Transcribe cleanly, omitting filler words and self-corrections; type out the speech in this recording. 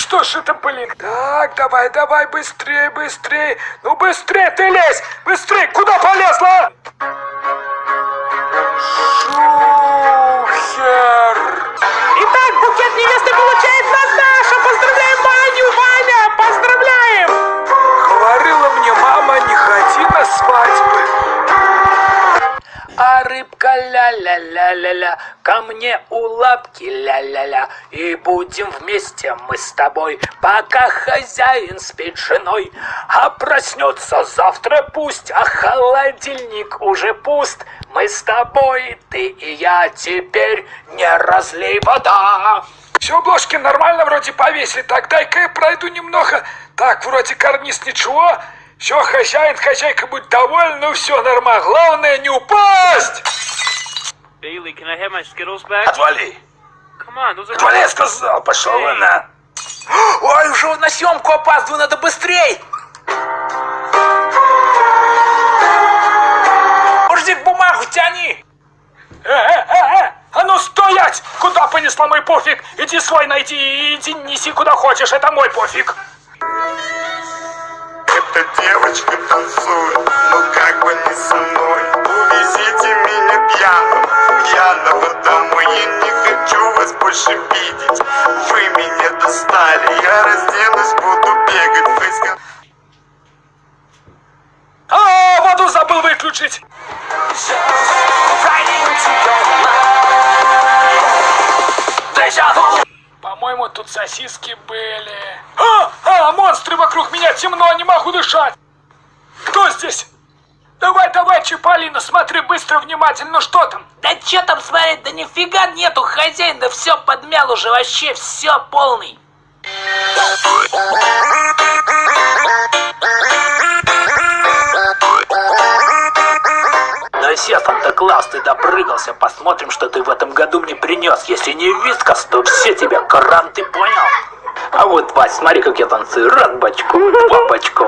что ж это, блин? Так, давай, быстрее. Ну, быстрее ты лезь! Быстрее! Куда полезла? Шухер! Итак, букет невесты получает Наташа. Поздравляем Ваню, Ваня! Поздравляем! Говорила мне мама, не ходи на свадьбы. А рыбка ля-ля-ля-ля-ля, ко мне у лапки ля-ля-ля. И будем вместе мы с тобой, пока хозяин спит с женой. А проснется завтра пусть, а холодильник уже пуст. Мы с тобой, ты и я, теперь не разлей вода. Все, обложки нормально вроде повесили. Так, дай-ка я пройду немного. Так, вроде карниз ничего. Все, хозяйка будет доволен, ну все нормально. Главное не упасть! Bailey, can I have my Skittles back? Отвали! Come on, those are... Отвали, я сказал, пошел на. Ой, уже на съемку опаздываю, надо быстрей! Мужик, бумагу тяни! А ну стоять! Куда понесла мой пофиг? Иди свой найди, иди неси куда хочешь, это мой пофиг. Эта девочка танцует, но как бы не со мной. Увезите меня пьяного домой. Я не хочу вас больше видеть, вы меня достали. Я разденусь, буду бегать в исках. А, воду забыл выключить. По-моему, тут сосиски были. Монстры вокруг меня, темно, не могу дышать. Кто здесь? Давай, Чиполлино, смотри быстро, внимательно, что там? Да чё там смотреть, да нифига нету, хозяин, да все подмял уже, вообще все полный. Ну все, Санта-Клаус, ты допрыгался, посмотрим, что ты в этом году мне принес. Если не вискас, то все тебя кран, ты понял? А вот, Вась, смотри, как я танцую. Раз бочком, два бочком.